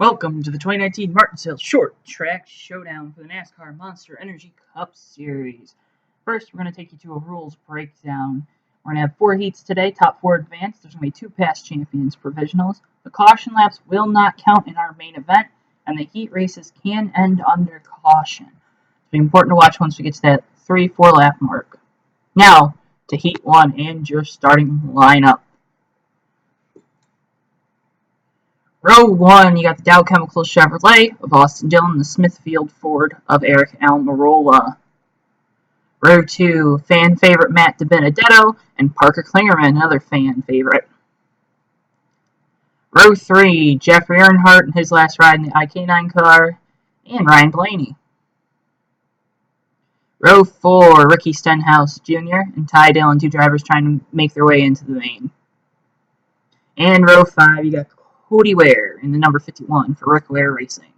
Welcome to the 2019 Martinsville Short Track Showdown for the NASCAR Monster Energy Cup Series. First, we're going to take you to a rules breakdown. We're going to have 4 heats today, top 4 advance. There's going to be 2 past champions provisionals. The caution laps will not count in our main event, and the heat races can end under caution. It's important to watch once we get to that 3-4 lap mark. Now, to heat 1 and your starting lineup. Row 1, you got the Dow Chemical Chevrolet of Austin Dillon, the Smithfield Ford of Eric Almirola. Row 2, fan favorite Matt DiBenedetto and Parker Klingerman, another fan favorite. Row 3, Jeffrey Earnhardt in his last ride in the IK9 car, and Ryan Blaney. Row 4, Ricky Stenhouse Jr. and Ty Dillon, 2 drivers trying to make their way into the main. And row 5, you got Cody Ware in the number 51 for Rick Ware Racing.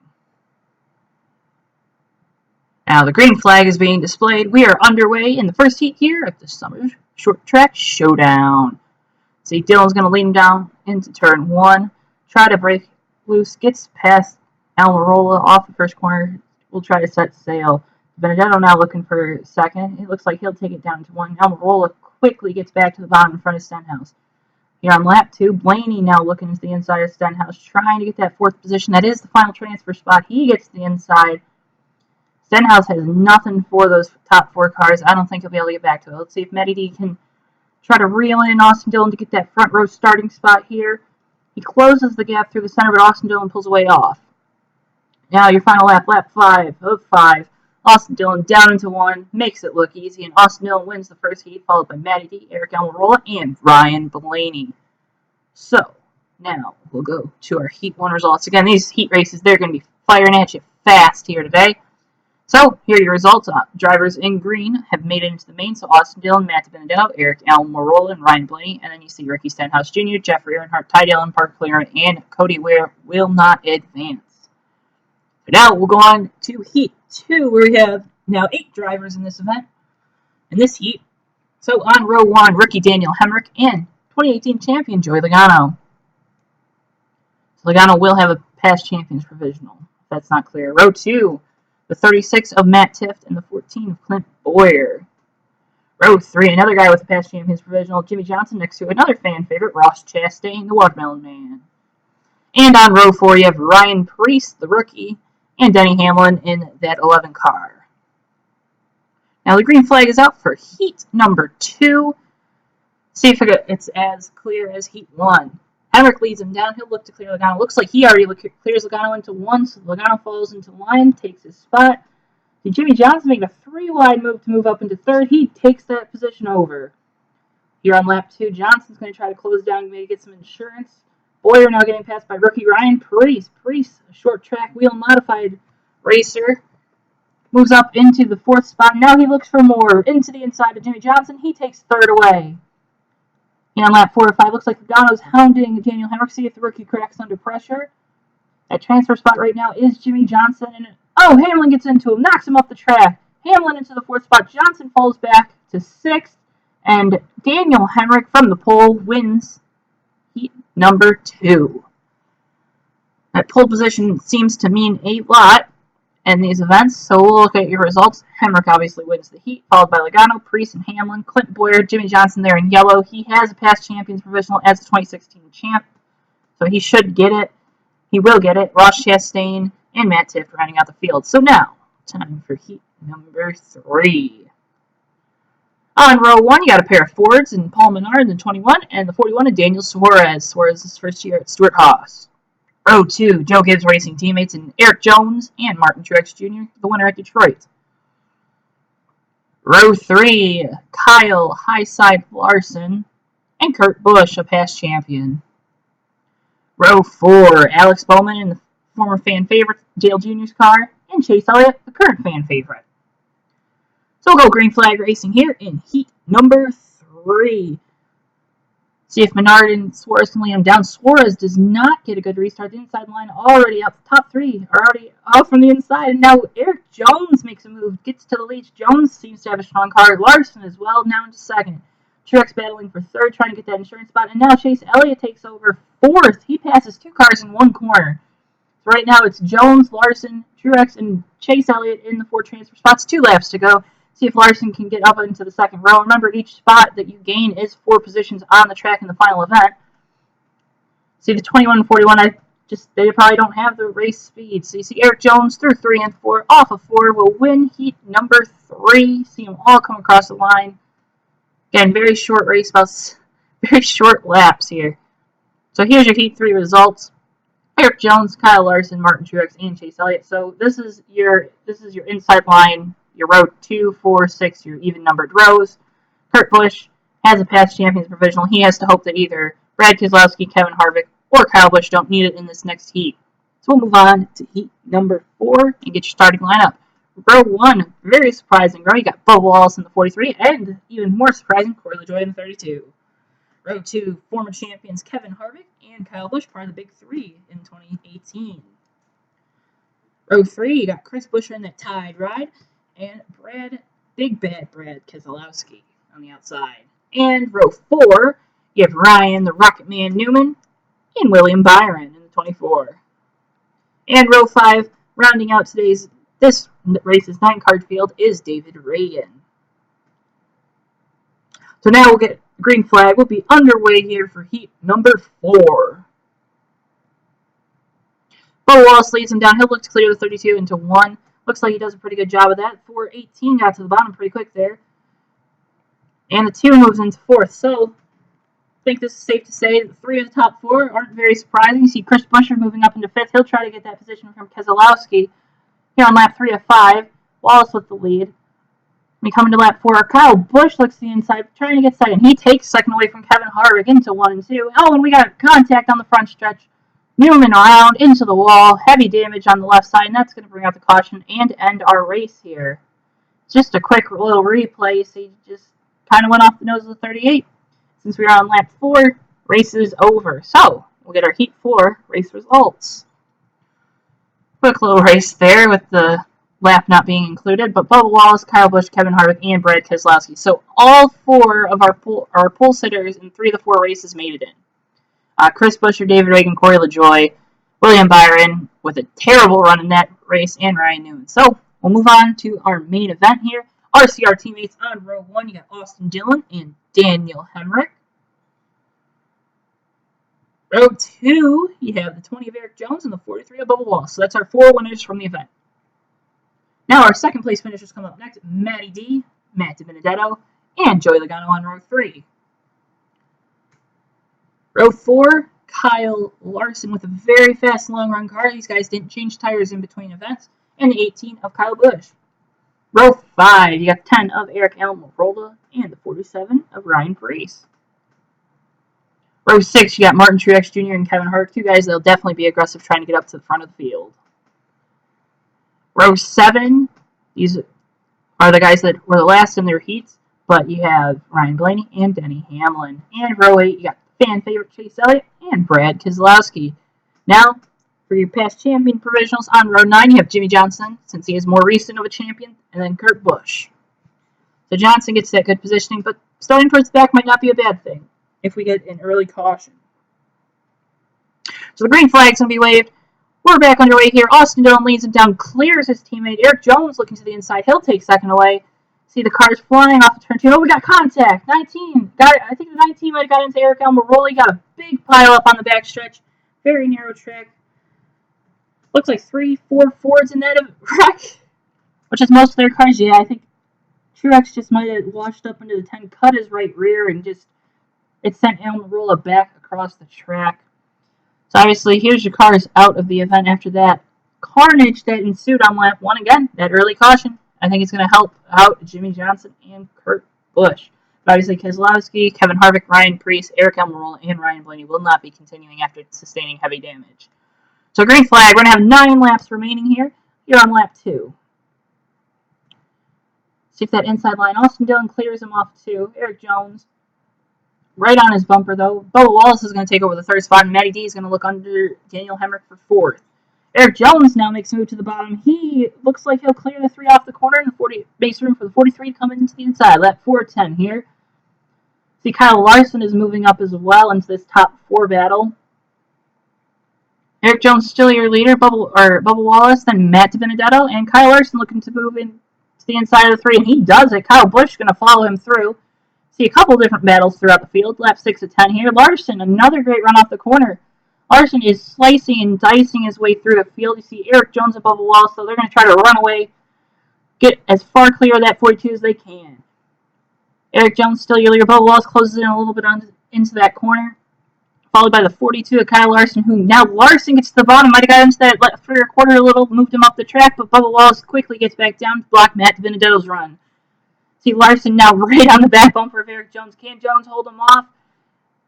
Now the green flag is being displayed. We are underway in the first heat here at the Summer Short Track Showdown. See, Dillon's going to lead him down into turn 1. Try to break loose. Gets past Almirola off the first corner. We'll try to set sail. Benedetto now looking for second. It looks like he'll take it down to 1. Almirola quickly gets back to the bottom in front of Stenhouse. Here on lap 2, Blaney now looking into the inside of Stenhouse, trying to get that 4th position. That is the final transfer spot. He gets to the inside. Stenhouse has nothing for those top 4 cars. I don't think he'll be able to get back to it. Let's see if Matty D can try to reel in Austin Dillon to get that front row starting spot here. He closes the gap through the center, but Austin Dillon pulls away off. Now your final lap, lap 5 of 5. Austin Dillon down into 1, makes it look easy, and Austin Dillon wins the first heat, followed by Matty D, Eric Almirola, and Ryan Blaney. So, now we'll go to our Heat 1 results. Again, these heat races, they're going to be firing at you fast here today. So, here are your results. Drivers in green have made it into the main, so Austin Dillon, Matt DiBenedetto, Eric Almirola, and Ryan Blaney. And then you see Ricky Stenhouse Jr., Jeffrey Earnhardt, Ty Dillon, Parker Klingerman, and Cody Ware will not advance. So now we'll go on to Heat 2, where we have now 8 drivers in this event, in this heat. So on row 1, rookie Daniel Hemrick and 2018 champion Joey Logano. So Logano will have a past champions provisional, if that's not clear. Row 2, the 36 of Matt Tifft and the 14 of Clint Boyer. Row 3, another guy with a past champions provisional, Jimmy Johnson, next to another fan favorite, Ross Chastain, the Watermelon Man. And on row 4, you have Ryan Preece, the rookie, and Denny Hamlin in that 11 car. Now the green flag is out for heat number 2. See if it's as clear as heat 1. Hemrick leads him down. He'll look to clear Logano. Looks like he already clears Logano into 1, so Logano falls into line, takes his spot. See, Jimmy Johnson making a 3-wide move to move up into 3rd. He takes that position over. Here on lap 2, Johnson's going to try to close down, maybe get some insurance. Boyer now getting passed by rookie Ryan Preece. Preece, a short track wheel modified racer, moves up into the 4th spot. Now he looks for more into the inside of Jimmy Johnson. He takes 3rd away. And on lap 4 or 5, looks like Logano's hounding Daniel Hemrick. See if the rookie cracks under pressure. That transfer spot right now is Jimmy Johnson. And Hamlin gets into him, knocks him off the track. Hamlin into the 4th spot. Johnson falls back to 6th. And Daniel Hemrick from the pole wins heat number 2. That pole position seems to mean a lot in these events, so we'll look at your results. Hemrick obviously wins the heat, followed by Logano, Preece, and Hamlin. Clint Boyer, Jimmy Johnson there in yellow. He has a past champions provisional as the 2016 champ, so he should get it. He will get it. Ross Chastain and Matt Tifft rounding out the field. So now, time for heat number 3. On row 1, you got a pair of Fords in Paul Menard in 21, and the 41 of Daniel Suarez. Suarez's first year at Stewart-Haas. Row 2, Joe Gibbs Racing teammates in Eric Jones and Martin Truex Jr., the winner at Detroit. Row 3, Kyle Highside Larson and Kurt Busch, a past champion. Row 4, Alex Bowman in the former fan favorite Dale Jr.'s car, and Chase Elliott, the current fan favorite. So we'll go green flag racing here in heat number 3. See if Menard and Suarez can lay him down. Suarez does not get a good restart. The inside line already out. The top 3 are already out from the inside. And now Eric Jones makes a move. Gets to the lead. Jones seems to have a strong car. Larson as well, now into 2nd. Truex battling for 3rd, trying to get that insurance spot. And now Chase Elliott takes over 4th. He passes 2 cars in 1 corner. So right now it's Jones, Larson, Truex, and Chase Elliott in the 4 transfer spots. 2 laps to go. See if Larson can get up into the second row. Remember, each spot that you gain is 4 positions on the track in the final event. See the 21 and 41, they probably don't have the race speed. So you see Eric Jones through 3 and 4, off of 4, will win heat number 3. See them all come across the line. Again, very short race, very short laps here. So here's your heat 3 results. Eric Jones, Kyle Larson, Martin Truex, and Chase Elliott. So this is your inside line, your row 2, 4, 6, your even numbered rows. Kurt Busch has a past champions provisional. He has to hope that either Brad Keselowski, Kevin Harvick, or Kyle Busch don't need it in this next heat. So we'll move on to heat number 4 and get your starting lineup. Row 1, very surprising row. You got Bubba Wallace in the 43, and even more surprising, Corey LaJoie in the 32. Row 2, former champions Kevin Harvick and Kyle Busch, part of the Big 3 in 2018. Row 3, you got Chris Buescher in that tied ride, and Big Bad Brad Keselowski on the outside. And row 4, you have Ryan, the Rocket Man Newman, and William Byron in the 24. And row 5, rounding out this race's 9-card field, is David Reagan. So now we'll get green flag. We'll be underway here for heat number 4. Bubba Wallace leads him down. He'll look to clear the 32 into 1. Looks like he does a pretty good job of that. 418 got to the bottom pretty quick there. And the 2 moves into 4th. So I think this is safe to say that 3 of the top 4 aren't very surprising. You see Chris Buescher moving up into 5th. He'll try to get that position from Keselowski here on lap 3 of 5. Wallace with the lead. We come into lap 4. Kyle Busch looks to the inside, trying to get second. He takes second away from Kevin Harvick into 1 and 2. Oh, and we got contact on the front stretch. Newman around into the wall. Heavy damage on the left side, and that's going to bring out the caution and end our race here. Just a quick little replay. So he just kind of went off the nose of the 38. Since we are on lap 4, race is over. So we'll get our heat 4 race results. Quick little race there with the lap not being included, but Bubba Wallace, Kyle Busch, Kevin Harvick, and Brad Keselowski. So all 4 of our pole sitters in 3 of the 4 races made it in. Chris Buescher, David Reagan, Corey LaJoie, William Byron with a terrible run in that race, and Ryan Newman. So we'll move on to our main event here. RCR teammates on row 1, you got Austin Dillon and Daniel Hemrick. Row 2, you have the 20 of Eric Jones and the 43 of Bubba Wallace. So that's our 4 winners from the event. Now our second place finishers come up next. Matty D, Matt DiBenedetto, and Joey Logano on row 3. Row 4, Kyle Larson with a very fast long run car. These guys didn't change tires in between events. And the 18 of Kyle Busch. Row 5, you got 10 of Eric Almirola and the 47 of Ryan Preece. Row 6, you got Martin Truex Jr. and Kevin Harvick, 2 guys that'll definitely be aggressive trying to get up to the front of the field. Row 7, these are the guys that were the last in their heats, but you have Ryan Blaney and Denny Hamlin. And row 8, you got fan favorite Chase Elliott and Brad Keselowski. Now, for your past champion provisionals, on row 9, you have Jimmy Johnson, since he is more recent of a champion, and then Kurt Busch. So Johnson gets that good positioning, but starting towards the back might not be a bad thing if we get an early caution. So the green flag's going to be waved. We're back underway here. Austin Dillon leads him down, clears his teammate. Eric Jones looking to the inside. He'll take second away. See the cars flying off the turn 2. Oh, we got contact. 19. I think the 19 might have got into Eric Almirola. He got a big pile up on the back stretch. Very narrow track. Looks like 3, 4 Fords in that wreck, which is most of their cars. Yeah, I think Truex just might have washed up into the 10, cut his right rear, and it sent Almirola back across the track. So obviously, here's your cars out of the event after that carnage that ensued on lap 1. Again, that early caution, I think it's going to help out Jimmy Johnson and Kurt Busch. But obviously, Keselowski, Kevin Harvick, Ryan Preece, Eric Almirola, and Ryan Blaney will not be continuing after sustaining heavy damage. So green flag, we're going to have 9 laps remaining here on lap 2. See if that inside line, Austin Dillon clears him off 2. Eric Jones right on his bumper, though. Bubba Wallace is going to take over the 3rd spot, and Matty D is going to look under Daniel Hemrick for 4th. Eric Jones now makes a move to the bottom. He looks like he'll clear the 3 off the corner, and the makes room for the 43 to come into the inside. Lap 4:10 here. See, Kyle Larson is moving up as well into this top 4 battle. Eric Jones still your leader, Bubba Wallace, then Matt DiBenedetto, and Kyle Larson looking to move in to the inside of the 3, and he does it. Kyle Busch going to follow him through. See a couple different battles throughout the field. Lap 6 of 10 here. Larson, another great run off the corner. Larson is slicing and dicing his way through the field. You see Eric Jones above the wall, so they're going to try to run away, get as far clear of that 42 as they can. Eric Jones still your leader. Bubba Wallace closes in a little bit into that corner, followed by the 42 of Kyle Larson, who now Larson gets to the bottom. Might have got into that left rear quarter a little, moved him up the track, but Bubba Wallace quickly gets back down to block Matt DiBenedetto's run. See Larson now right on the back bumper of Eric Jones. Can Jones hold him off?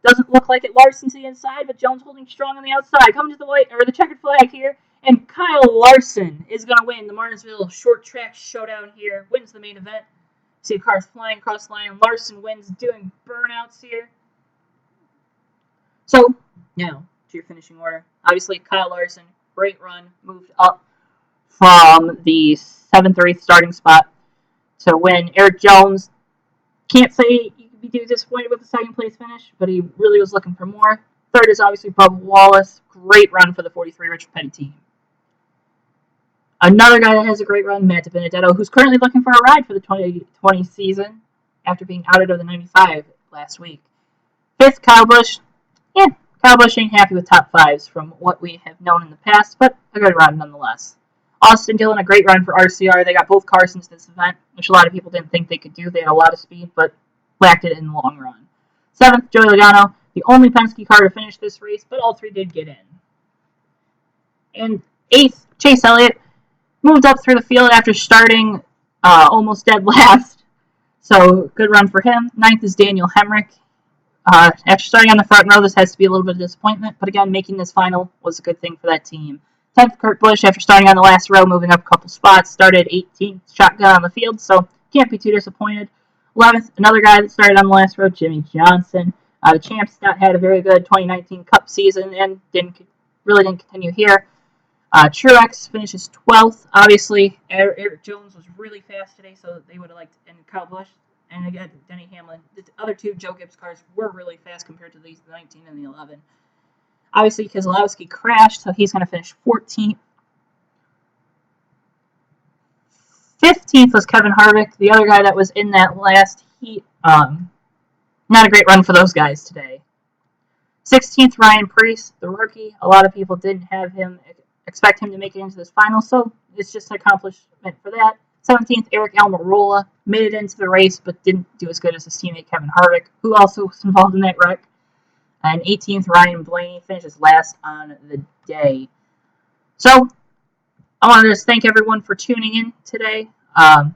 Doesn't look like it. Larson to the inside, but Jones holding strong on the outside. Coming to the checkered flag here, and Kyle Larson is going to win the Martinsville short track showdown here. Wins the main event. See cars flying across the line. Larson wins, doing burnouts here. So, now to your finishing order. Obviously, Kyle Larson, great run, moved up from the 7th or 8th starting spot to win. Eric Jones, can't say you could be disappointed with the 2nd place finish, but he really was looking for more. 3rd is obviously Bubba Wallace. Great run for the 43 Richard Petty team. Another guy that has a great run, Matt DiBenedetto, who's currently looking for a ride for the 2020 season after being outed of the 95 last week. 5th, Kyle Busch. Yeah, Kyle Busch ain't happy with top 5s from what we have known in the past, but a good run nonetheless. Austin Dillon, a great run for RCR. They got both cars into this event, which a lot of people didn't think they could do. They had a lot of speed, but lacked it in the long run. 7th, Joey Logano, the only Penske car to finish this race, but all 3 did get in. And 8th, Chase Elliott, moved up through the field after starting almost dead last. So, good run for him. 9th is Daniel Hemrick. After starting on the front row, this has to be a little bit of disappointment, but again, making this final was a good thing for that team. 10th, Kurt Busch, after starting on the last row, moving up a couple spots, started 18th shotgun on the field, so can't be too disappointed. 11th, another guy that started on the last row, Jimmy Johnson. The champs had a very good 2019 Cup season and didn't continue here. Truex finishes 12th. Obviously, Eric Jones was really fast today, so they would have liked, and Kyle Busch, and again, Denny Hamlin. The other 2 Joe Gibbs cars were really fast compared to the 19 and the 11. Obviously, Keselowski crashed, so he's going to finish 14th. 15th was Kevin Harvick, the other guy that was in that last heat. Not a great run for those guys today. 16th, Ryan Preece, the rookie. A lot of people didn't expect him to make it into this final, so it's just an accomplishment for that. 17th, Eric Almirola made it into the race, but didn't do as good as his teammate Kevin Harvick, who also was involved in that wreck. And 18th, Ryan Blaney finishes last on the day. So, I want to just thank everyone for tuning in today. I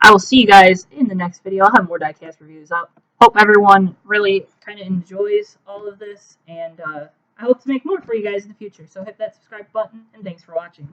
will see you guys in the next video. I'll have more diecast reviews up. Hope everyone really kind of enjoys all of this, and I hope to make more for you guys in the future. So hit that subscribe button, and thanks for watching.